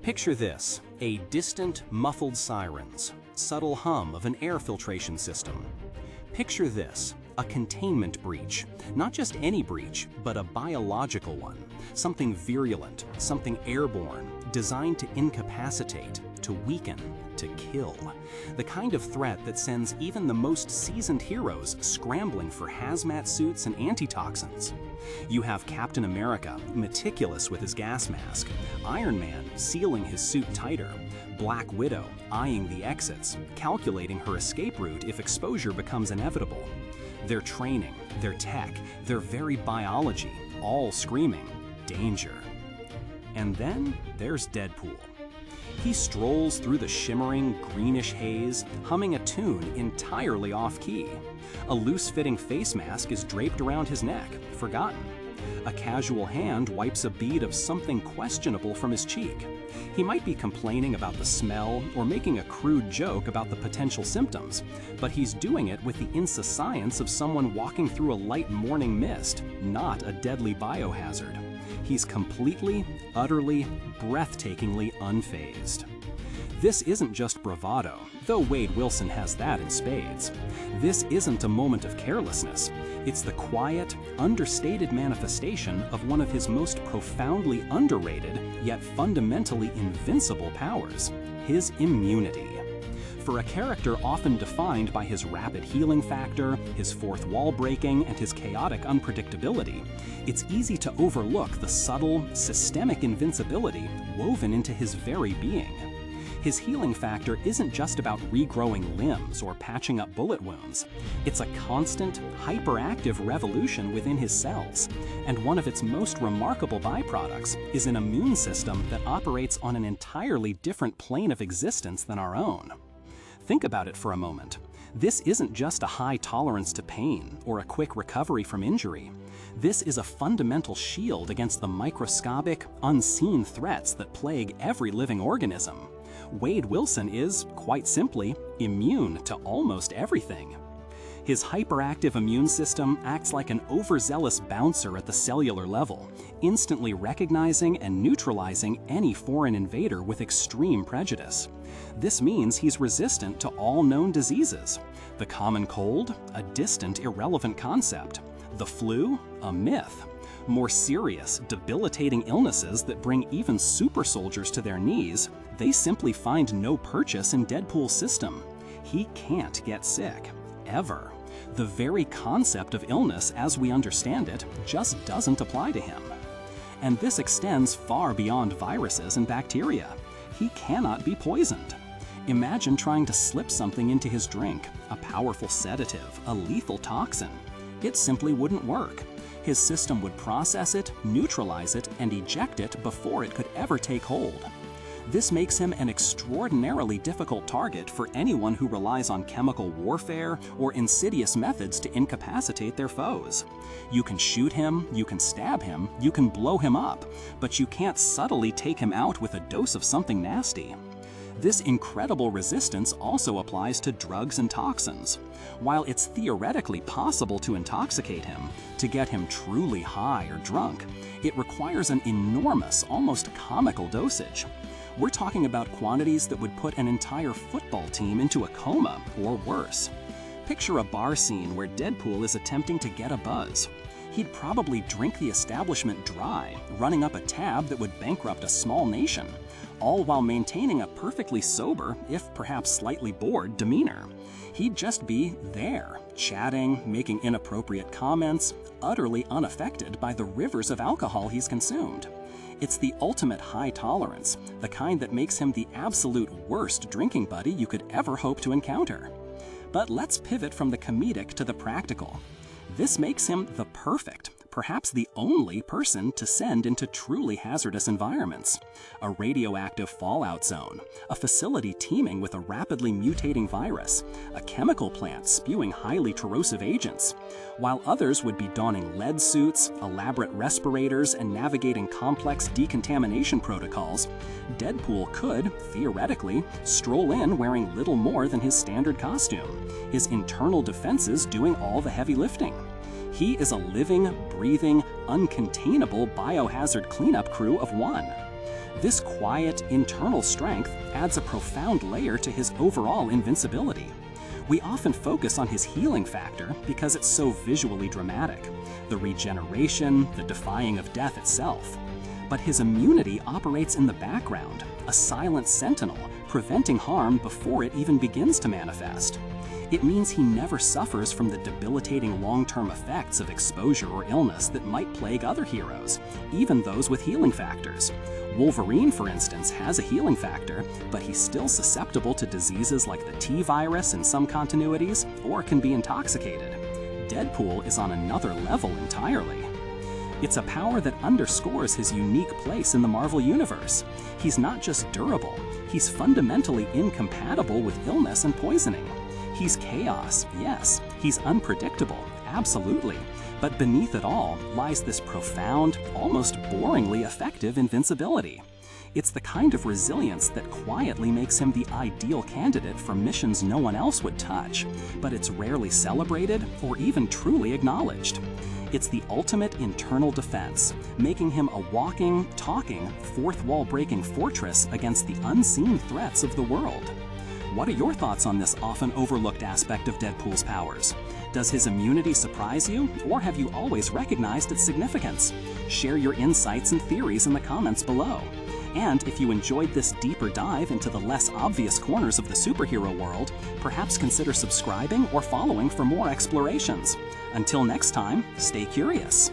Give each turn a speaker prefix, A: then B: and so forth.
A: Picture this, a distant, muffled sirens, subtle hum of an air filtration system. Picture this, a containment breach, not just any breach, but a biological one, something virulent, something airborne, designed to incapacitate, to weaken, to kill. The kind of threat that sends even the most seasoned heroes scrambling for hazmat suits and antitoxins. You have Captain America, meticulous with his gas mask, Iron Man sealing his suit tighter, Black Widow eyeing the exits, calculating her escape route if exposure becomes inevitable. Their training, their tech, their very biology, all screaming, danger. And then there's Deadpool. He strolls through the shimmering, greenish haze, humming a tune entirely off-key. A loose-fitting face mask is draped around his neck, forgotten. A casual hand wipes a bead of something questionable from his cheek. He might be complaining about the smell or making a crude joke about the potential symptoms, but he's doing it with the insouciance of someone walking through a light morning mist, not a deadly biohazard. He's completely, utterly, breathtakingly unfazed. This isn't just bravado, though Wade Wilson has that in spades. This isn't a moment of carelessness. It's the quiet, understated manifestation of one of his most profoundly underrated, yet fundamentally invincible powers, his immunity. For a character often defined by his rapid healing factor, his fourth wall breaking, and his chaotic unpredictability, it's easy to overlook the subtle, systemic invincibility woven into his very being. His healing factor isn't just about regrowing limbs or patching up bullet wounds. It's a constant, hyperactive revolution within his cells, and one of its most remarkable byproducts is an immune system that operates on an entirely different plane of existence than our own. Think about it for a moment. This isn't just a high tolerance to pain or a quick recovery from injury. This is a fundamental shield against the microscopic, unseen threats that plague every living organism. Wade Wilson is, quite simply, immune to almost everything. His hyperactive immune system acts like an overzealous bouncer at the cellular level, instantly recognizing and neutralizing any foreign invader with extreme prejudice. This means he's resistant to all known diseases. The common cold, a distant, irrelevant concept. The flu, a myth. More serious, debilitating illnesses that bring even super soldiers to their knees, they simply find no purchase in Deadpool's system. He can't get sick, ever. The very concept of illness as we understand it just doesn't apply to him. And this extends far beyond viruses and bacteria. He cannot be poisoned. Imagine trying to slip something into his drink, a powerful sedative, a lethal toxin. It simply wouldn't work. His system would process it, neutralize it, and eject it before it could ever take hold. This makes him an extraordinarily difficult target for anyone who relies on chemical warfare or insidious methods to incapacitate their foes. You can shoot him, you can stab him, you can blow him up, but you can't subtly take him out with a dose of something nasty. This incredible resistance also applies to drugs and toxins. While it's theoretically possible to intoxicate him, to get him truly high or drunk, it requires an enormous, almost comical dosage. We're talking about quantities that would put an entire football team into a coma or worse. Picture a bar scene where Deadpool is attempting to get a buzz. He'd probably drink the establishment dry, running up a tab that would bankrupt a small nation, all while maintaining a perfectly sober, if perhaps slightly bored, demeanor. He'd just be there, chatting, making inappropriate comments, utterly unaffected by the rivers of alcohol he's consumed. It's the ultimate high tolerance, the kind that makes him the absolute worst drinking buddy you could ever hope to encounter. But let's pivot from the comedic to the practical. This makes him the perfect, perhaps the only person to send into truly hazardous environments. A radioactive fallout zone, a facility teeming with a rapidly mutating virus, a chemical plant spewing highly corrosive agents. While others would be donning lead suits, elaborate respirators, and navigating complex decontamination protocols, Deadpool could, theoretically, stroll in wearing little more than his standard costume, his internal defenses doing all the heavy lifting. He is a living, breathing, uncontainable biohazard cleanup crew of one. This quiet, internal strength adds a profound layer to his overall invincibility. We often focus on his healing factor because it's so visually dramatic, the regeneration, the defying of death itself. But his immunity operates in the background, a silent sentinel, preventing harm before it even begins to manifest. It means he never suffers from the debilitating long-term effects of exposure or illness that might plague other heroes, even those with healing factors. Wolverine, for instance, has a healing factor, but he's still susceptible to diseases like the T-virus in some continuities, or can be intoxicated. Deadpool is on another level entirely. It's a power that underscores his unique place in the Marvel Universe. He's not just durable, he's fundamentally incompatible with illness and poisoning. He's chaos, yes. He's unpredictable, absolutely. But beneath it all lies this profound, almost boringly effective invincibility. It's the kind of resilience that quietly makes him the ideal candidate for missions no one else would touch, but it's rarely celebrated or even truly acknowledged. It's the ultimate internal defense, making him a walking, talking, fourth-wall-breaking fortress against the unseen threats of the world. What are your thoughts on this often overlooked aspect of Deadpool's powers? Does his immunity surprise you, or have you always recognized its significance? Share your insights and theories in the comments below. And if you enjoyed this deeper dive into the less obvious corners of the superhero world, perhaps consider subscribing or following for more explorations. Until next time, stay curious.